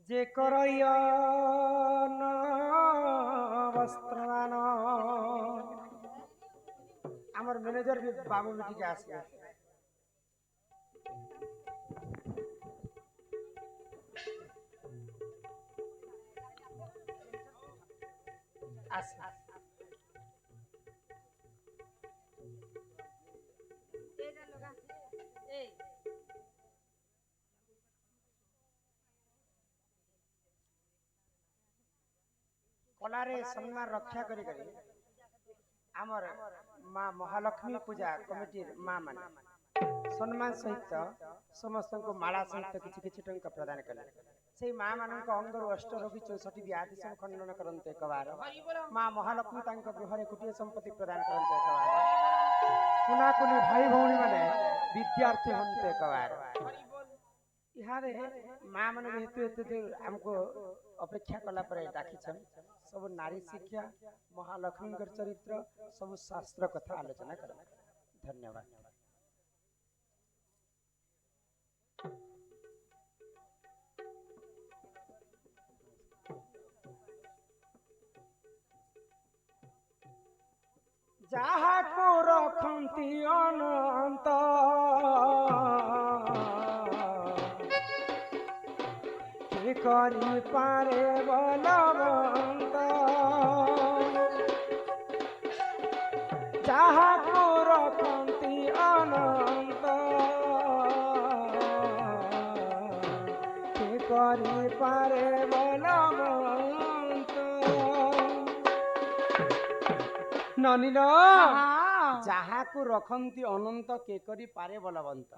যে করয় বস্ত্রদান আমার ম্যানেজার বাবু মিটিকে আসবে কলারে সম্মান রক্ষা করি করি আমার মা মহালক্ষ্মী পূজা কমিটির মা মানে সম্মান সহিত সমস্ত মালা সহিত কিছু কিছু টঙ্কা প্রদান কলে সেই মা ମାନଙ୍କ ଅଙ୍ଗରୁ ଅଷ୍ଟରୋଗୀ 64 ବ୍ୟାଧି ସବୁ ଖଣ୍ଡନ କରନ୍ତେ ଏକବାର ମା ମହାଲକ୍ଷ୍ମୀ ତାଙ୍କ ଗୃହରେ କୁଟିଏ ସମ୍ପତ୍ତି ପ୍ରଦାନ କରନ୍ତେ ଏକବାର କୁନାକୁନି ଭାଇ ଭଉଣୀ ମାନେ ବିଦ୍ୟାର୍ଥୀ ହନ୍ତେ ଏକବାର ଇହାରେ ମା ମାନେ ଯେହେତୁ ଏତେ ଆମକୁ ଅପେକ୍ଷା କଲା ପରେ ଡାକିଛନ୍ ସବୁ ନାରୀ ଶିକ୍ଷା ମହାଲକ୍ଷ୍ମୀଙ୍କର ଚରିତ୍ର ସବୁ ଶାସ୍ତ୍ର କଥା ଆଲୋଚନା କର ଧନ୍ୟବାଦ ଯାହାକୁ ରଖନ୍ତି ଅନନ୍ତ କି କରିପାରେ ବଲବନ୍ତ ଯାହାକୁ ରଖନ୍ତି ଅନନ୍ତ କି କରିପାରେ ବଲବନ୍ତ ନନିଲ ଯାହାକୁ ରଖନ୍ତି ଅନନ୍ତ କେ କରି ପାରେ ବଲବନ୍ତ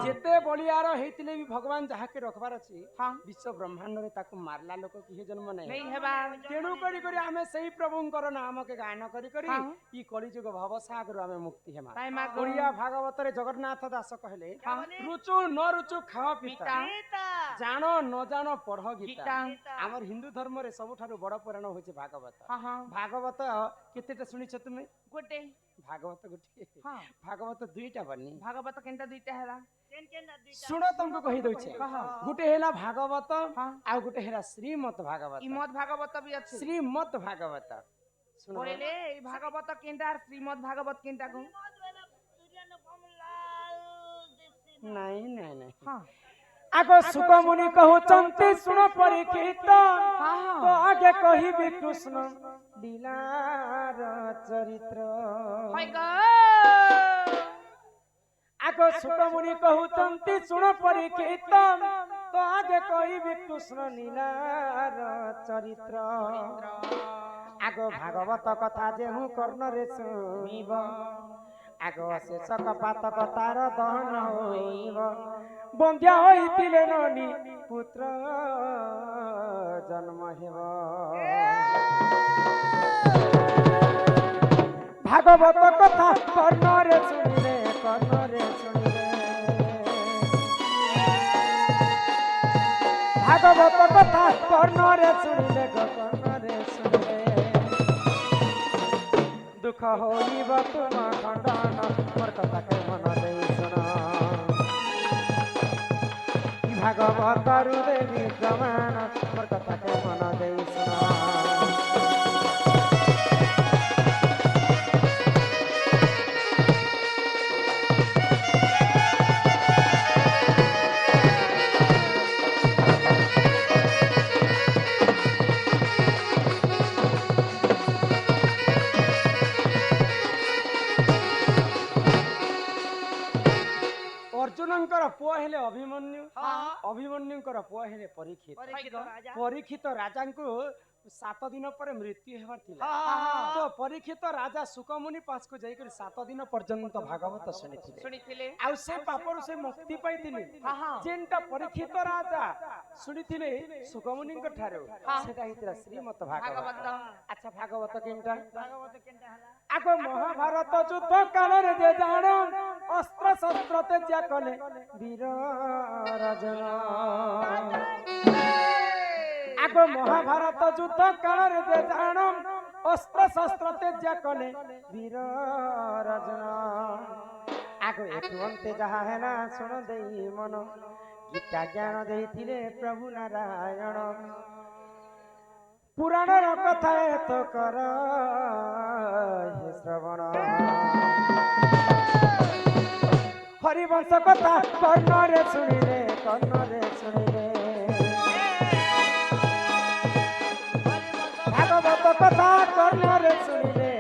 ଯେତେ ବଳିଆର ହେଇଥିଲେ ବି ଭଗବାନ ଯାହାକେ ରଖବାର ଅଛି ବିଶ୍ୱ ବ୍ରହ୍ମାଣ୍ଡରେ ତାକୁ ମାରଲା ଲୋକ କିଏ ଜନ୍ମ ନାହିଁ ତେଣୁ କରି କରି ଆମେ ସେଇ ପ୍ରଭୁଙ୍କର ନାମକେ ଗାନ କରି କରି ଇ କଳିଯୁଗ ଭବସାଗରରୁ ଆମେ ମୁକ୍ତି ହେମା ଓଡ଼ିଆ ଭାଗବତରେ ଜଗନ୍ନାଥ ଦାସ କହିଲେ ରୁଚୁ ନ ରୁଚୁ ଖାଅ ପିତା ଜାଣ ନ ଜାଣ ପଢ ଗୀତା ଆମର ହିନ୍ଦୁ ଧର୍ମରେ ସବୁଠାରୁ ବଡ ପୁରାଣ ହଉଛି ଭାଗବତ ଭାଗବତ କେତେଟା ଶୁଣିଛ ତୁମେ गोटे भागवत गोटे भागवत दुईटा बनी भागवत केनता दुईटा हैला सुनो तुमको कहि दउछे गोटे हैला भागवत आ गोटे हैला श्रीमद् भागवत श्रीमद् भागवत भी अछि श्रीमद् भागवत सुनो बोले ए भागवत केनता और श्रीमद् भागवत केनता को नहीं नहीं नहीं हां आगो सुकमुनि कहउचंती सुनो परीक्षित तो आगे कहिबी कृष्ण लीलार चरित्र होय ग आगो सुकमुनि कहउचंती सुनो परीक्षित तो आगे कहिबी कृष्ण लीलार चरित्र आगो भागवत कथा जेहु कर्ण रे सुनिब आगो शेष कपातक तार दहन होइब बंध्या होइतिले ननी पुत्र जन्म हेब भागवत कथा कर्ण रे सुनिले भागवत कथा कर्ण रे सुनिले दुख होइब तुम खंडन मोर कथा के मन देई सुन भागवत देवी प्रमाण मोर कथा के मन देई सुन अर्जुनंकर पुआ हेले अभिमन्यु अभिमन्युंकर पुआ हेले परीक्षित राजा को 7 दिन पर मृत्यु हेबार थिला तो परीक्षित राजा सुकमुनि पास को जाई कर 7 दिन पर्यंत भागवत सुनिथिले आ से पापर से मुक्ति पाइथिले जेंटा परीक्षित राजा सुनिथिले सुकमुनि को ठारे सेटा हितरा श्रीमद् भागवत अच्छा भागवत केनटा हला आगो महाभारत युद्ध काल रे जे जानो अस्त्र शस्त्र त्याग कले वीर राजन आगो महाभारत युद्ध काल रे जे जानो अस्त्र शस्त्र त्याग कले वीर राजन आगो एक अंते जहा है ना सुन देई मन गीता ज्ञान देइथिले प्रभु नारायण पुराणर कथा तो कर हे श्रवण हरिवंश कथा कर्णरे शुणिले भागवत कथा कर्णरे शुणिले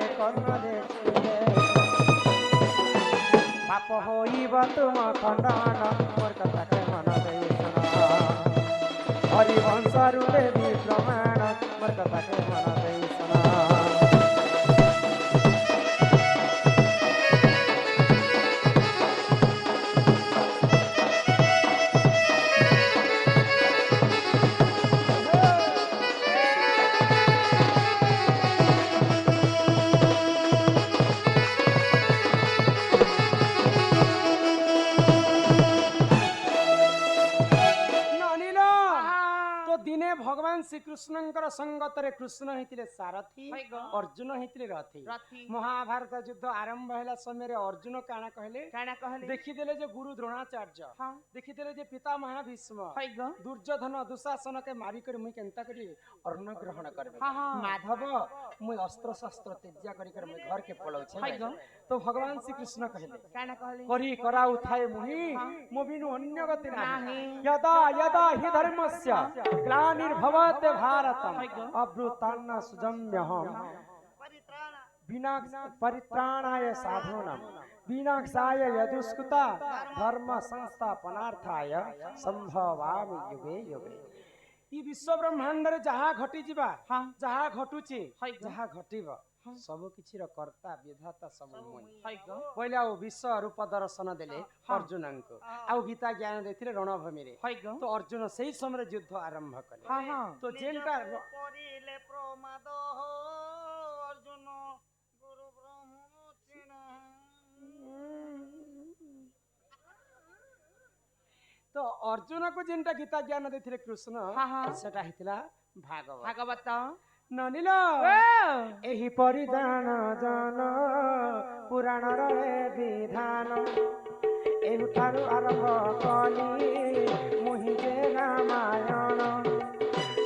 बाप होइब तुम खंडन मोर कथा के मन देई सुन हरिवंश रूपे भी प्रमाण मोर कथा के मन देई सुन भगवान श्री कृष्णंकर संगतरे कृष्ण हेतिले सारथी अर्जुन हेतिले रथी महाभारत युद्ध आरंभ हैला समय रे अर्जुन काना कहले देखि देले जे गुरु द्रोणाचार्य देखि देले जे पितामह भीष्म दुर्योधन दुशासन के मारी कर मुई केनता करी अर्ण ग्रहण करबे माधव मुई अस्त्र शस्त्र त्याग करी कर मुई घर के पळौ छै तो भगवान श्री कृष्ण कहले करी करा उठाए मुहि मोबिनु अन्य गति नाही यदा यदा हि धर्मस्य ग्लानिर्भवते भारतम अभृतान्न सुजम्यहम परित्राणाय साधूनां विनाशाय यदुष्कृता धर्म संस्थापनार्थाय संभवामि युगे युगे ई विश्व ब्रह्मांड रे जहा घटी जिबा जहा घटुची जहा घटिबा सब किछि रो कर्ता विधाता सब मोई पहिले आ विश्व रूप दर्शन देले अर्जुन को आ गीता ज्ञान देथिले रणभूमि रे तो अर्जुन सही समय युद्ध आरंभ कले तो जेनटा करिले प्रमाद अर्जुन गुरु ब्रह्म चिन्ह तो अर्जुन को जेनटा गीता ज्ञान देथिले कृष्ण सेटा हितला भागवत ननिल एही परिधान जन पुराण रे विधान एहु ठारु आरंभ कली मुहि जे रामायण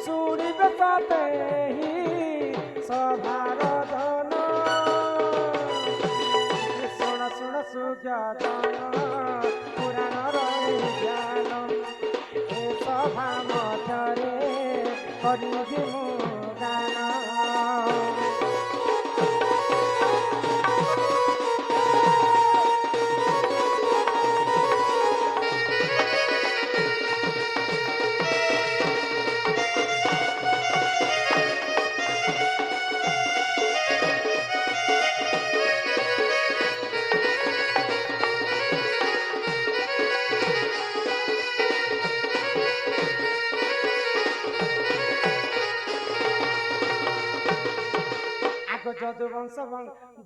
सुनिबे सते ही सभार धन सुन सुन सुजातन पुराण रे ज्ञान ए सभा मध्यरे करिबे मु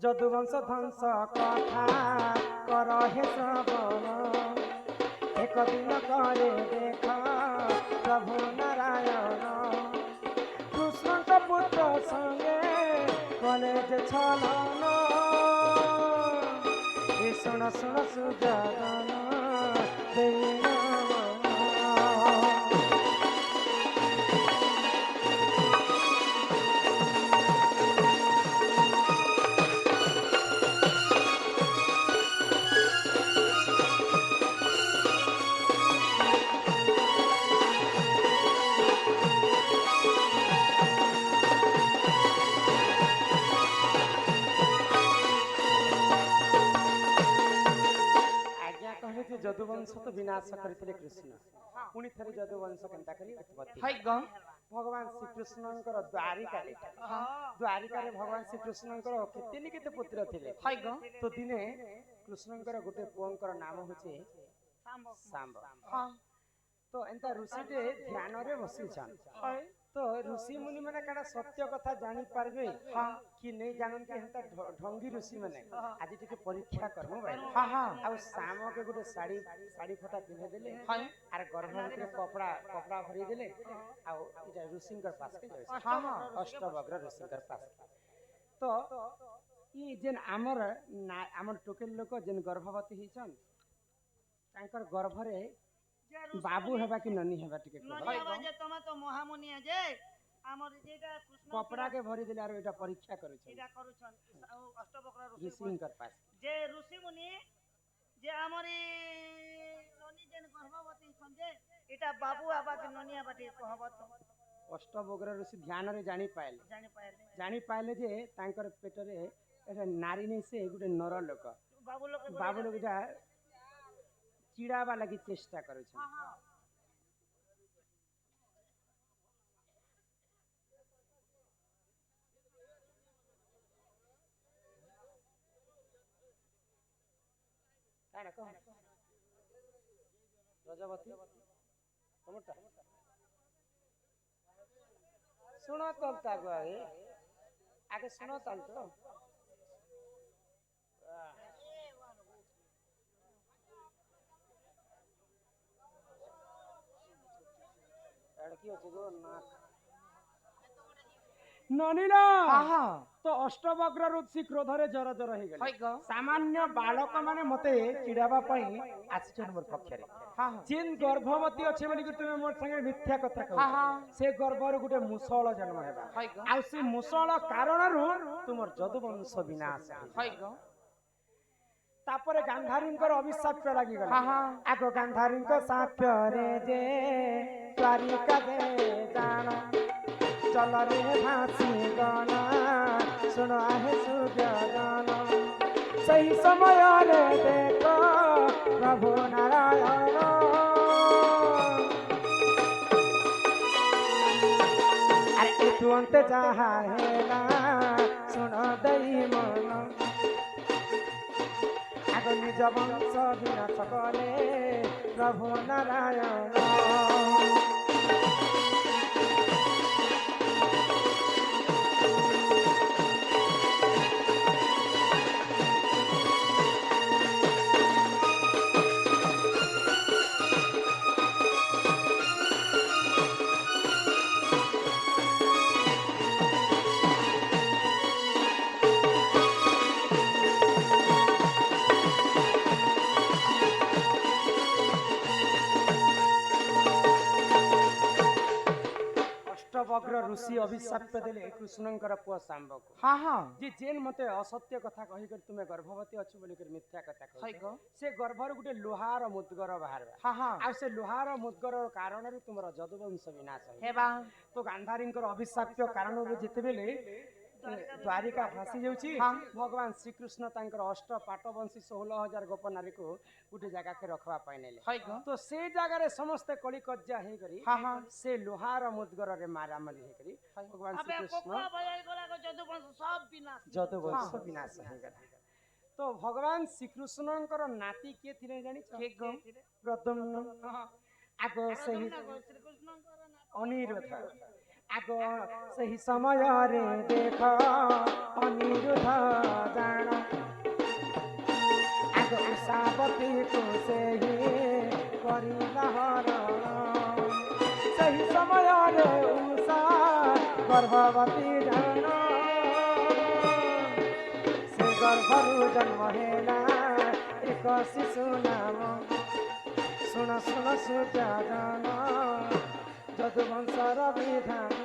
যদুবংশ ধ্বংস কথা কর হে শ্রবণ এক দিন করে দেখ প্রভু নারায়ণ কৃষ্ণଙ୍କ পুত্র সঙ্গে কলে যে ছলন এ শুণ শুণ সুজাতন দেই যদুবंश तो विनाश करथिले कृष्ण पुनी थरे यदुवंश केनता करी उत्पत्ति भगवान श्री कृष्णंकर द्वारिका रे भगवान श्री कृष्णंकर केते पुत्र थिले तो दिने कृष्णंकर गोटे पुअंकर नाम होचे सांब तो एंता ऋषि टे ध्यान रे बसी छन तो ऋषि मुनि माने काडा सत्य कथा जानि पारबे कि नै जानन के हेंता ढंगी ऋषि माने आज टिके परीक्षा करमु भाई आ साम के गुटे साड़ी फटा पिने देले आर गर्भ भितर कपड़ा भरी देले आ इटा ऋषिंकर पास के जाय अष्टवक्र ऋषिंकर पास तो ई जेन आमर टोकेल लोक जेन गर्भवती हिचन तांकर गर्भ रे যে ଋଷି ବାବୁ ମୁନି ହେବା କି ନନି ହେବା ଟିକେ କହ। ନନି ହେବା ଯେ ତମେ ତ ମହାମୁନି ଯେ ଆମର ଯେଟା କୃଷ୍ଣ କପଡ଼ା के भरी देले आरो एटा परीक्षा करू छ ଏଟା କରୁଛନ୍ ଆଉ ଅଷ୍ଟବକ୍ର ଋଷି ऋषिंकर पास ଯେ ଋଷି ମୁନି ଯେ ଆମରି ନନି ଯେନ୍ ଗର୍ଭବତୀ ଛନ୍ ଯେ ଏଟା ବାବୁ ହେବା କି ନନି ହେବା ଟିକେ कहବ ତ अष्टबोग्र ऋषि ध्यान रे जानी ଜାଣିପାରିଲେ पाइले जे तांकर पेटरे एटा नारी नै से गुटे नर लोक ବାବୁ ଲୋକ बाबू लोग एटा चिड़ाबा लागि चेष्टा करू छ काना कह रजवती टमाटर सुनो तल ताको आगे सुनो तल तो लड़की अच्छे गो नाक ननीला हाँ हाँ तो अष्टवक्र ऋषि क्रोधरे जर जर हे गले हई ग सामान्य बालक माने मते चिड़ाबा पई आछन मोर पक्षरे हाँ हाँ जिन गर्भवती अच्छे बोली कि तुमे मोर संगे मिथ्या कथा कहू हाँ हाँ से गर्भर गुटे मुसळ जन्म हेबा हई ग आ से मुसळ कारणरू तुमर जदुवंश विनाश हई ग तापरे गांधारींकर अभिशाप लागि गला हाँ हाँ आगो गांधारींको साप रे जे द्वारिका दे जान चल रे भासी गना सुन आहे सुजन सही समय रे देखो प्रभु नारायण अरे तू अंत चाहा है ना सुन दई मन आगो निज वंश विनाश करे प्रभु नारायण अष्टवक्र ऋषि अभिशाप देले कृष्णंकर पुआ सांब को हाँ हाँ जे जेन मते असत्य कथा कहि कर तुमे गर्भवती अछि बोली कर मिथ्या कथा हई कहि ग से गर्भर गुटे लोहार मुद्गर बाहरबा हाँ हाँ आ से लोहार मुद्गर कारणରୁ तुमर जदुवंश विनाश है हेबा तो गांधारींकर अभिशाप्य कारणରୁ जेतेबेले द्वारिका फासी जाउची हाँ। भगवान श्री कृष्ण तांकर अष्ट पाटवंशी 16000 गोप नारी को गुटे जगह के रखवा पाइनेले हई ग तो से जगह रे समस्त कली कज्जा हे करी हाँ हाँ से लोहार मुद्गर रे मारामारी हे करी भगवान श्री अबे कृष्ण कोको भयल गलाको जदुवंश सब विनाश जदुवंश विनाश हे गला तो भगवान श्री कृष्णंकर नाती के थिले जानि के ग प्रद्युम्न आगो सही ଶ୍ରୀକୃଷ୍ଣଙ୍କର ନାଁ अनिरुद्ध आगो सही समय रे देख अनिरुद्ध जान आगो उषावती को सही करिला हरण सही समय रे उषा गर्भवती जान से गर्भरु जन्म हेला एक शिशु नाम सुन सुन सुजा जान जदुवंशर विधान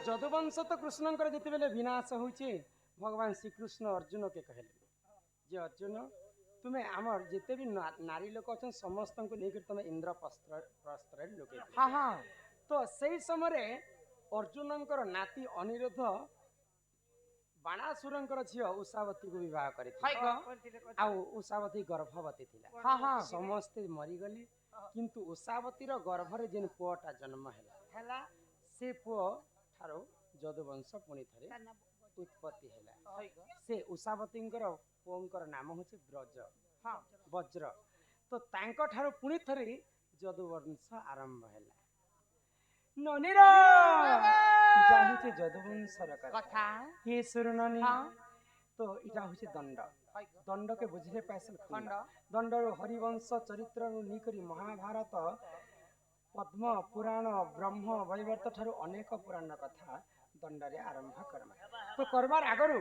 जदुवंश तो कृष्णंकर जितेबेले विनाश होचे भगवान श्री कृष्ण अर्जुन के कहले जे अर्जुन तुम्हें आमर जिते भी नारी लोक अच्छा समस्त को लेकर तुम्हें इंद्र प्रस्त्र लोके हाँ हाँ तो सही समय अर्जुनंकर नाती अनिरुद्ध बाणासुरंकर झियो उषावती को विवाह हई करथिले ग आ उषावती गर्भवती थिला हाँ हाँ समस्ते मरीगले किंतु उषावतीर गर्भरे जेन पुअटा जन्म हैला ହେଲା से पुओ ठारो जदुवंश पुणी थरे उत्पत्ति हैला हई ग से उषावतींकर पुओंकर नाम होचे ब्रज हाँ वज्र तो तांको ठारो पुणी थरे जदुवंश आरंभ हैला ননীরা যা হচ্ছে যদুবংশর কথা কথা হে সুরননী হ্যাঁ তো এটা হচ্ছে দণ্ড হয় গো দণ্ডকে বুঝিলে পাইছেন খণ্ড দণ্ডর হরিবংশ চরিত্রରୁ ନେଇକରି ମହାଭାରତ ପଦ୍ମ ପୁରାଣ ବ୍ରହ୍ମ ବୈବର୍ତ୍ତ ଠାରୁ ଅନେକ ପୁରାଣ କଥା ଦଣ୍ଡରେ ଆରମ୍ଭ କରମା ତ କରବାର ଆଗରୁ